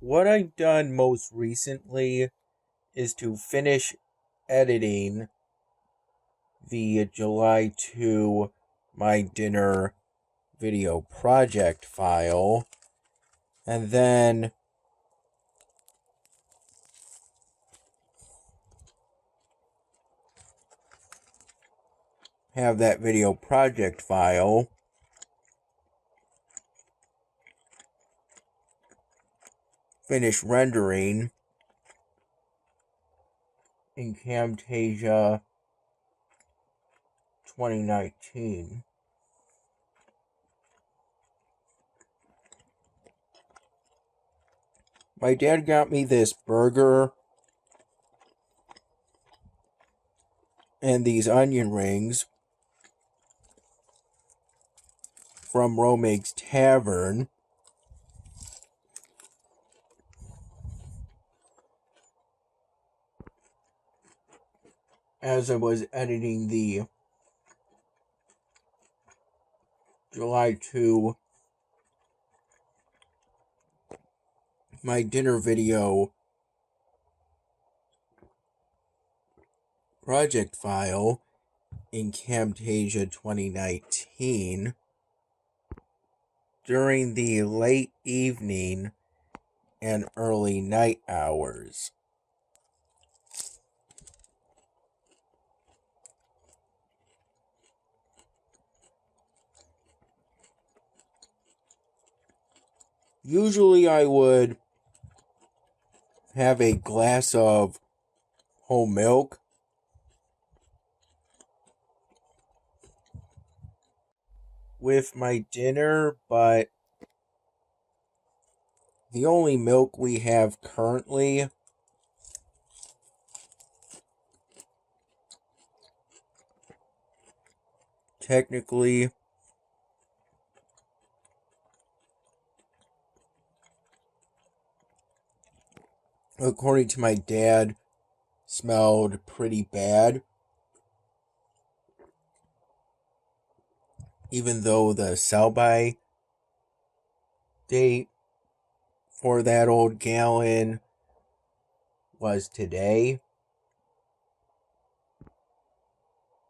what I've done most recently is to finish editing the July 2 My Dinner video project file, and then have that video project file finish rendering in Camtasia 2019. My dad got me this burger and these onion rings from Romig's Tavern. As I was editing the July 2 My Dinner video project file in Camtasia 2019 during the late evening and early night hours. Usually I would have a glass of whole milk with my dinner, but the only milk we have currently technically according to my dad smelled pretty bad, even though the sell-by date for that old gallon was today.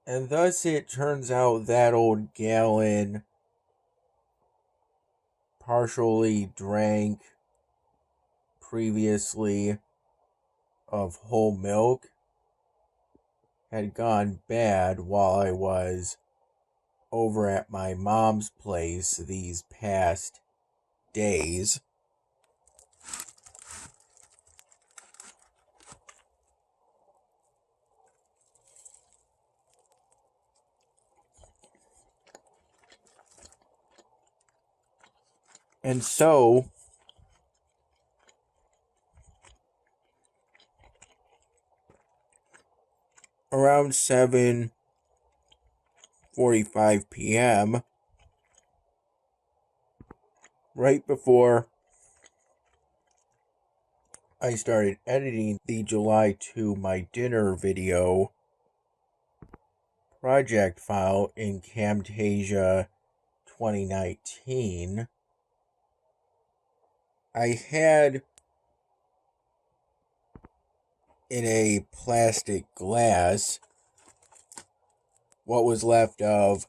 And thus it turns out that old gallon partially drank previously of whole milk had gone bad while I was over at my mom's place these past days. And so around 7:45 p.m., right before I started editing the July 2 My Dinner video project file in Camtasia 2019, I had in a plastic glass what was left of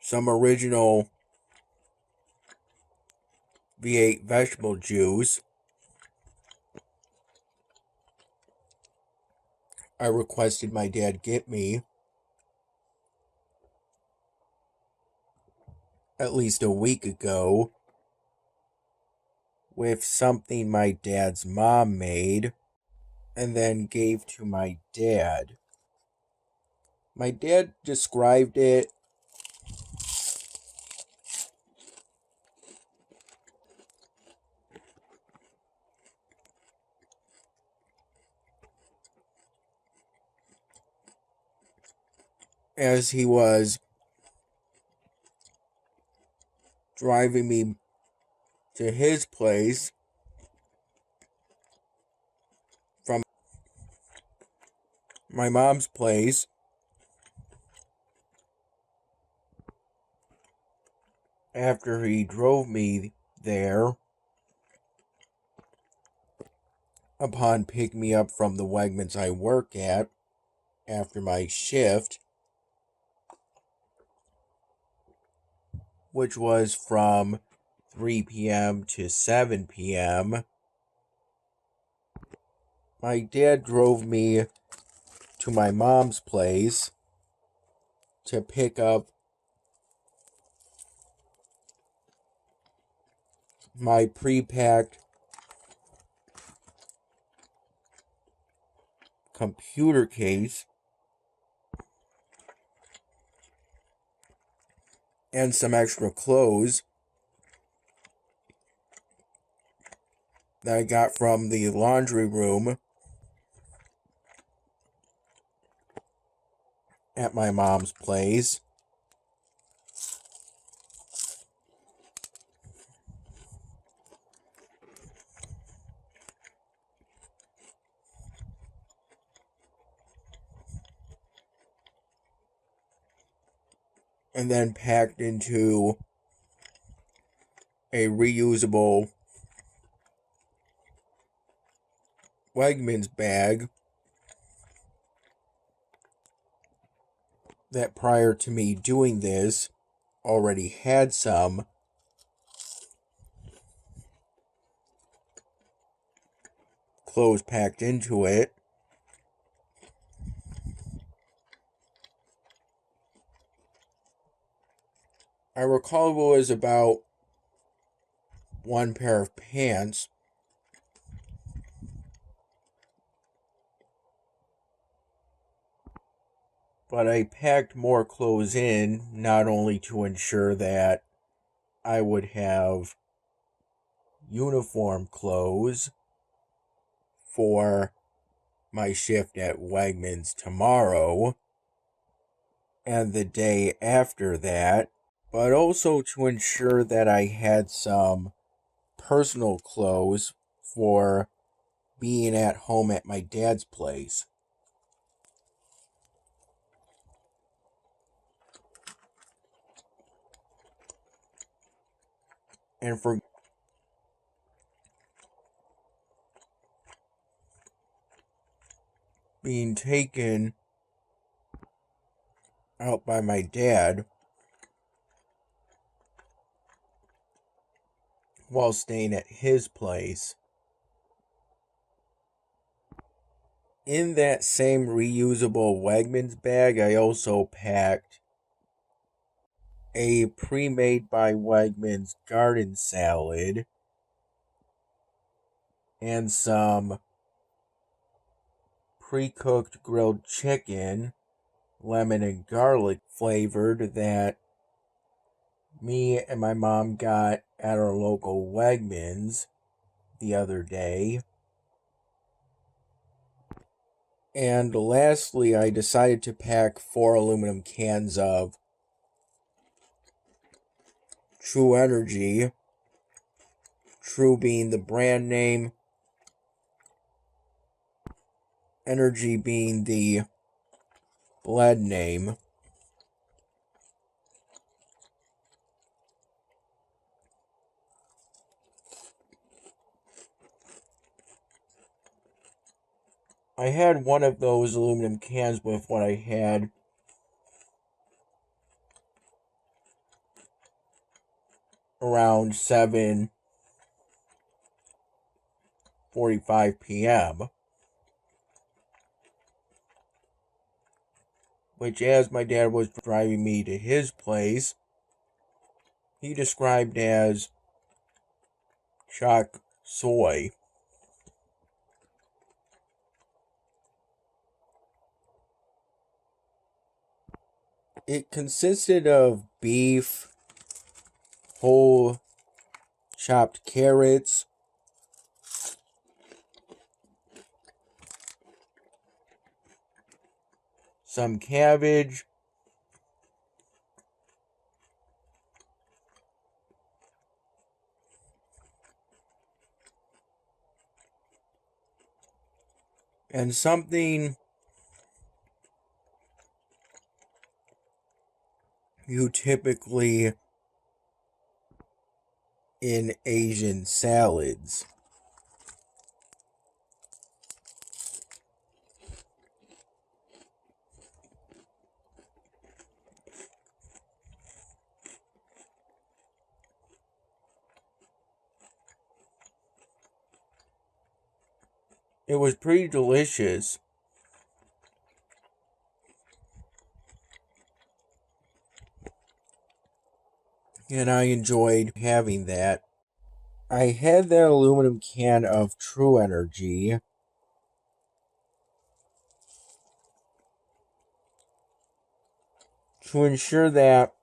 some original V8 vegetable juice I requested my dad get me at least a week ago, with something my dad's mom made and then gave to my dad. My dad described it as he was driving me to his place from my mom's place after he drove me there, upon picking me up from the Wegmans I work at after my shift, which was from 3 p.m. to 7 p.m., my dad drove me to my mom's place to pick up my pre-packed computer case and some extra clothes that I got from the laundry room at my mom's place. And then packed into a reusable Wegmans bag that prior to me doing this already had some clothes packed into it. I recall it was about one pair of pants, but I packed more clothes in, not only to ensure that I would have uniform clothes for my shift at Wegmans tomorrow and the day after that, but also to ensure that I had some personal clothes for being at home at my dad's place. And for being taken out by my dad while staying at his place. In that same reusable Wegmans bag, I also packed a pre-made by Wegmans garden salad and some pre-cooked grilled chicken, lemon and garlic flavored, that me and my mom got at our local Wegmans the other day. And lastly, I decided to pack 4 aluminum cans of True Energy, True being the brand name, Energy being the blend name. I had one of those aluminum cans with what I had around 7:45 p.m., which, as my dad was driving me to his place, he described as shock soy. It consisted of beef, whole chopped carrots, some cabbage, and something you typically in Asian salads. It was pretty delicious. And I enjoyed having that. I had that aluminum can of True Energy to ensure that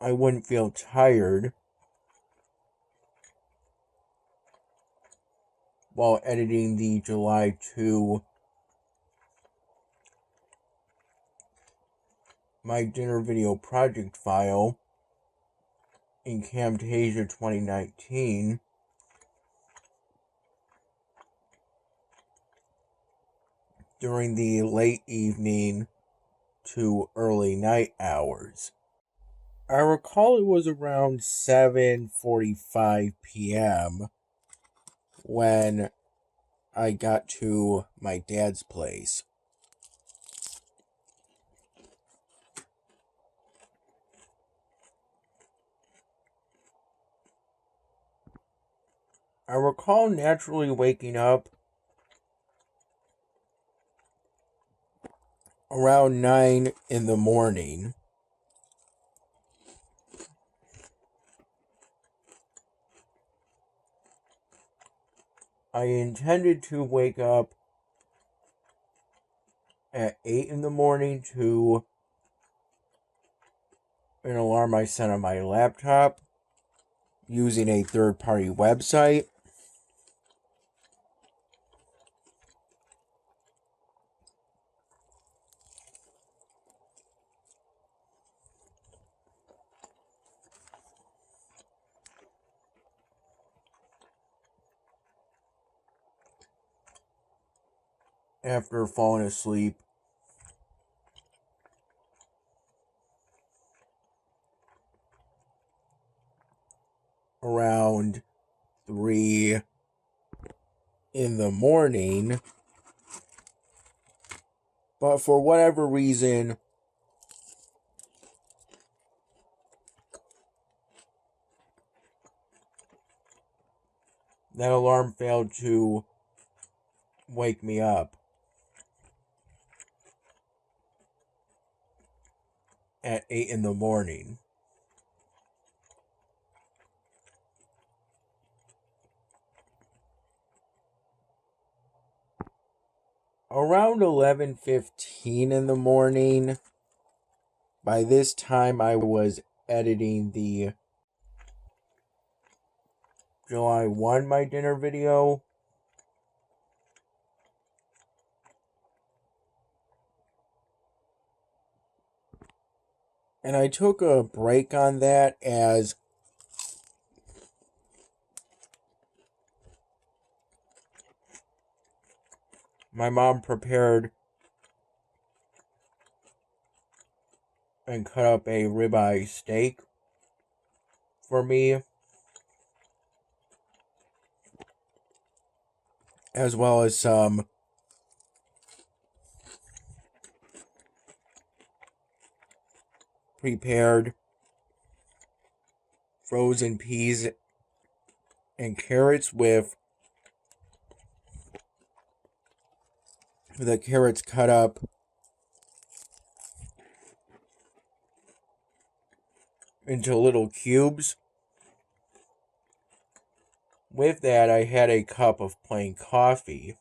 I wouldn't feel tired while editing the July 2 My Dinner Video project file in Camtasia 2019 during the late evening to early night hours. I recall it was around 7:45 p.m. when I got to my dad's place. I recall naturally waking up around 9 in the morning. I intended to wake up at 8 in the morning to an alarm I set on my laptop using a third-party website. After falling asleep around 3 in the morning, but for whatever reason, that alarm failed to wake me up at 8 in the morning. Around 11:15 in the morning, by this time I was editing the July 1 My Dinner video. And I took a break on that as my mom prepared and cut up a ribeye steak for me, as well as some prepared frozen peas and carrots, with the carrots cut up into little cubes. With that, I had a cup of plain coffee.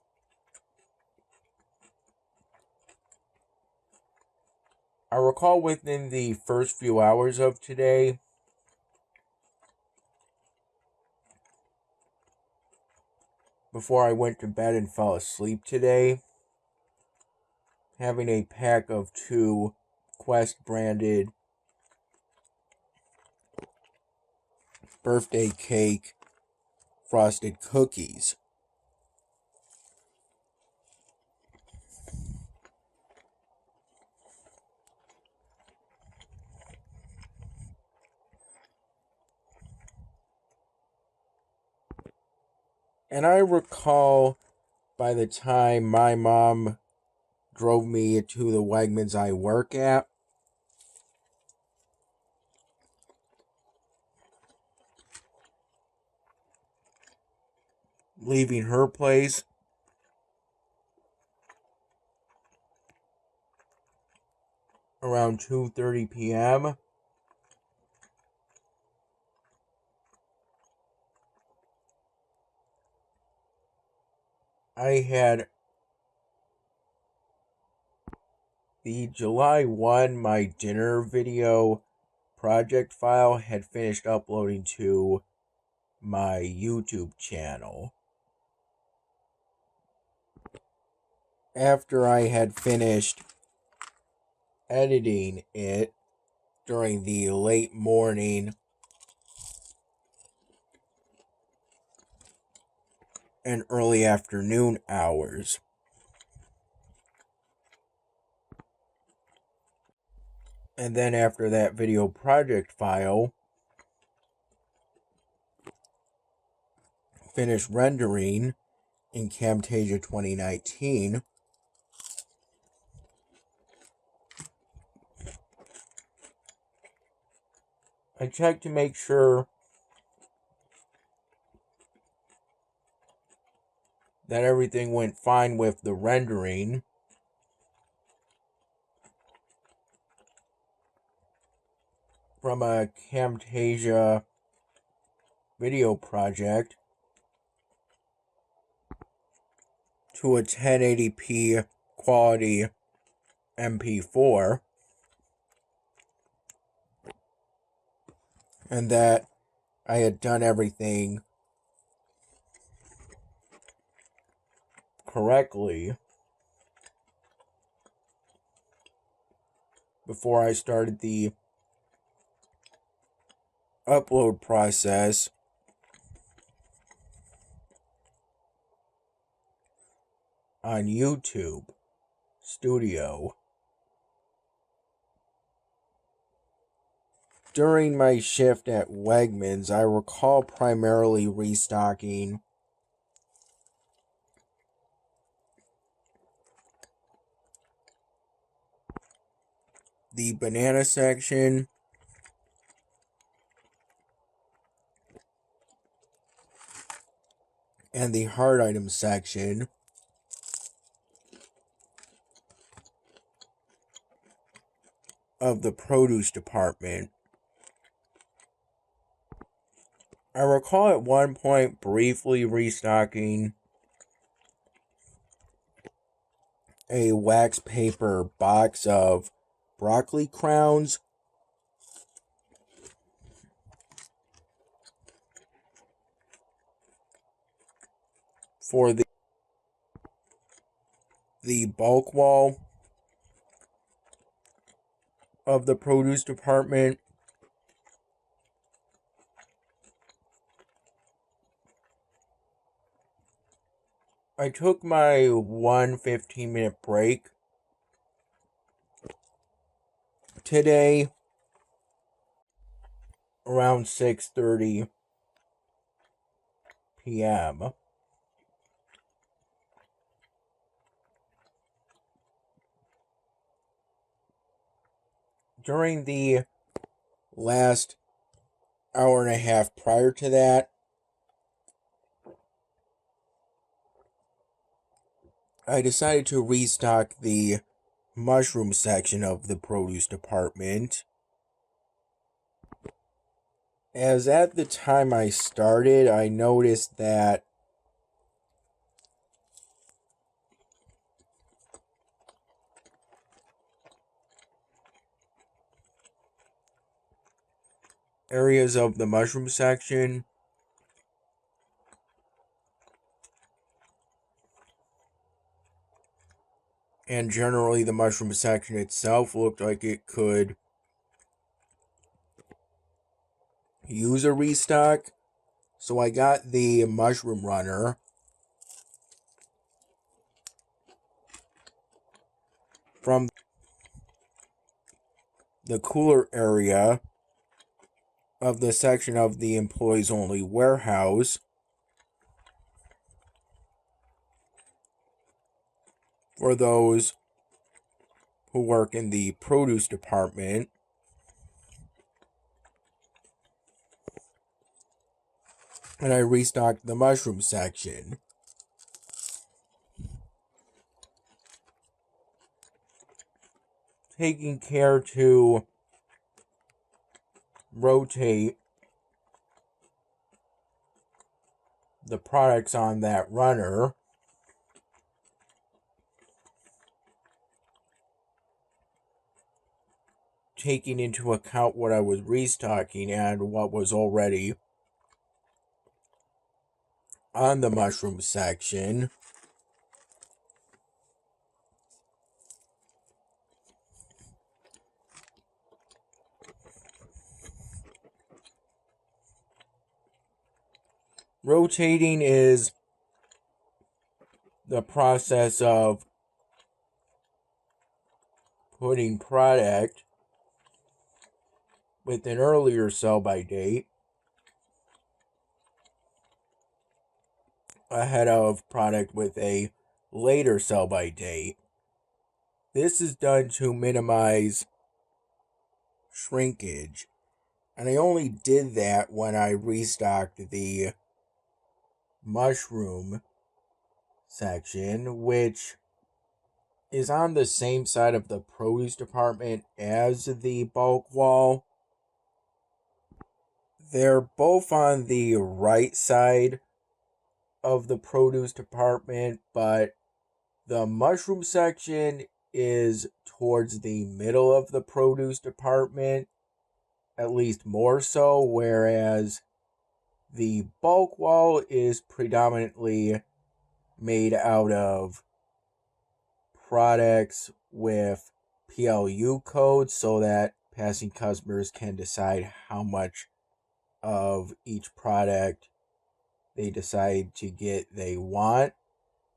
I recall within the first few hours of today, before I went to bed and fell asleep today, having a pack of 2 Quest branded birthday cake frosted cookies. And I recall by the time my mom drove me to the Wegmans I work at, leaving her place around 2:30 p.m. I had the July 1 my dinner video project file had finished uploading to my YouTube channel. After I had finished editing it during the late morning and early afternoon hours. And then after that video project file finished rendering in Camtasia 2019, I checked to make sure that everything went fine with the rendering. From a Camtasia video project to a 1080p quality MP4, and that I had done everything correctly before I started the upload process on YouTube Studio. During my shift at Wegmans, I recall primarily restocking the banana section and the hard items section of the produce department. I recall at one point briefly restocking a wax paper box of broccoli crowns for the bulk wall of the produce department. I took my 15-minute break today around 6:30 p.m. During the last hour and a half prior to that, I decided to restock the mushroom section of the produce department, as at the time I started, I noticed that areas of the mushroom section and generally the mushroom section itself looked like it could use a restock. So I got the mushroom runner from the cooler area of the section of the employees only warehouse for those who work in the produce department. And I restocked the mushroom section. Taking care to rotate the products on that runner. Taking into account what I was restocking and what was already on the mushroom section. Rotating is the process of putting product with an earlier sell-by date ahead of product with a later sell-by date. This is done to minimize shrinkage. And I only did that when I restocked the mushroom section, which is on the same side of the produce department as the bulk wall. They're both on the right side of the produce department, but the mushroom section is towards the middle of the produce department, at least more so, whereas the bulk wall is predominantly made out of products with PLU codes so that passing customers can decide how much of each product they decide to get they want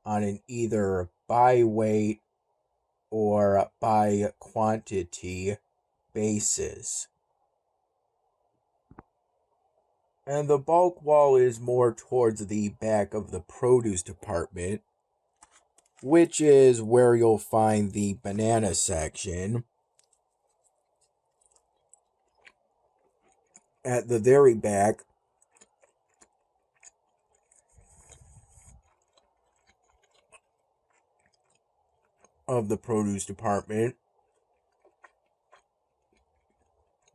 on an either by weight or by quantity basis. And the bulk wall is more towards the back of the produce department, which is where you'll find the banana section. At the very back of the produce department,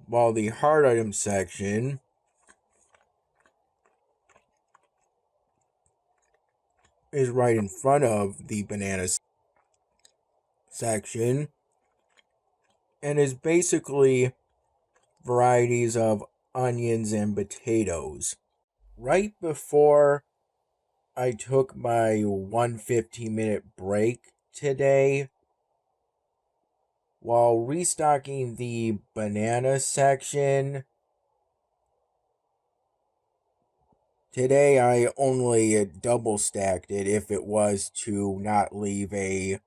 while the hard item section is right in front of the banana section and is basically varieties of onions and potatoes. Right before I took my 115-minute break today, while restocking the banana section, today I only double stacked it if it was to not leave a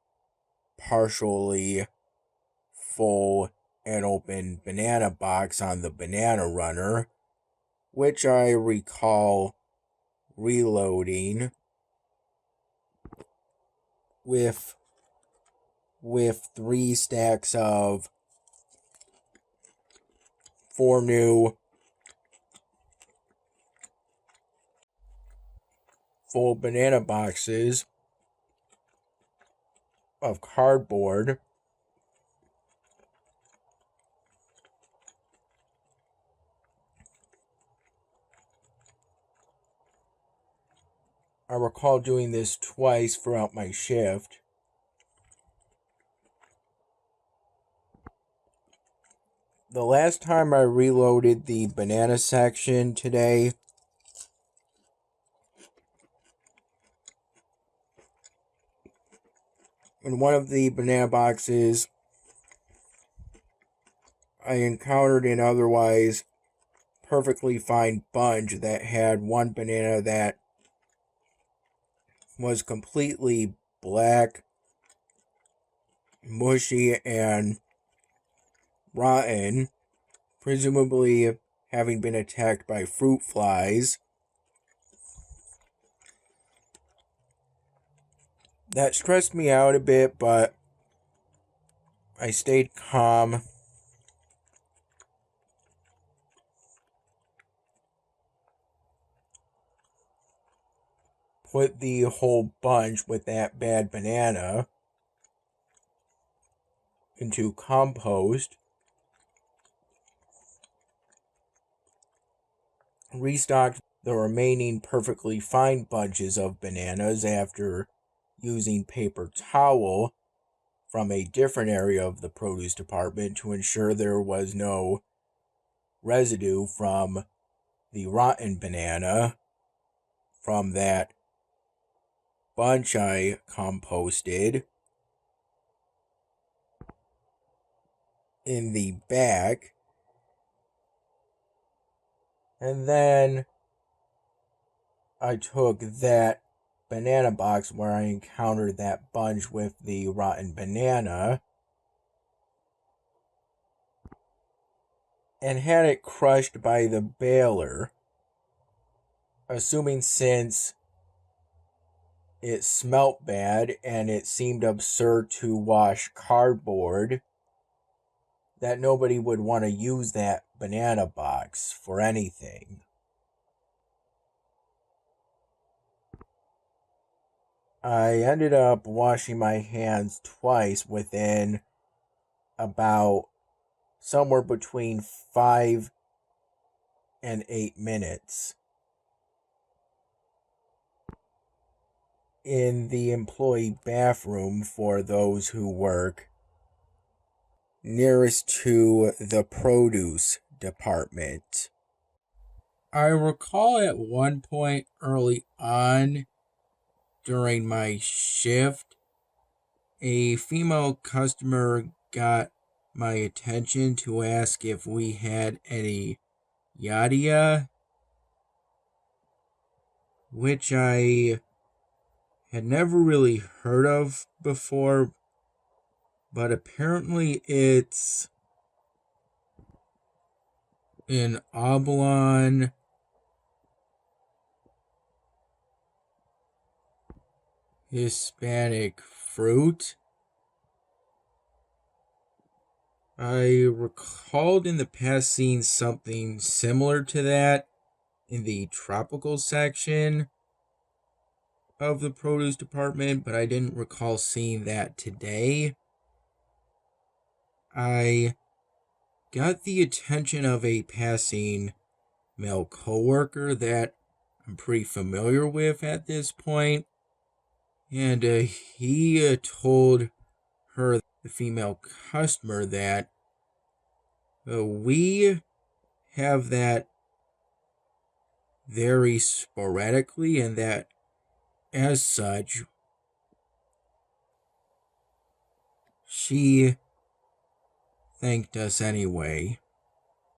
partially full and open banana box on the banana runner, which I recall reloading with 3 stacks of 4 new full banana boxes of cardboard. I recall doing this twice throughout my shift. The last time I reloaded the banana section today, in one of the banana boxes, I encountered an otherwise perfectly fine bunch that had one banana that was completely black, mushy, and rotten, presumably having been attacked by fruit flies. That stressed me out a bit, but I stayed calm. Put the whole bunch with that bad banana into compost. Restocked the remaining perfectly fine bunches of bananas after using paper towel from a different area of the produce department to ensure there was no residue from the rotten banana from that bunch I composted in the back. And then I took that banana box where I encountered that bunch with the rotten banana and had it crushed by the baler, assuming since it smelt bad and it seemed absurd to wash cardboard that nobody would want to use that banana box for anything. I ended up washing my hands twice within about somewhere between 5 and 8 minutes in the employee bathroom for those who work nearest to the produce department. I recall at one point early on during my shift, a female customer got my attention to ask if we had any yadia, which I had never really heard of before, but apparently it's an oblong Hispanic fruit. I recalled in the past seeing something similar to that in the tropical section of the produce department, but I didn't recall seeing that today. I got the attention of a passing male coworker that I'm pretty familiar with at this point, and he told her, the female customer, that we have that very sporadically, and that as such, she thanked us anyway.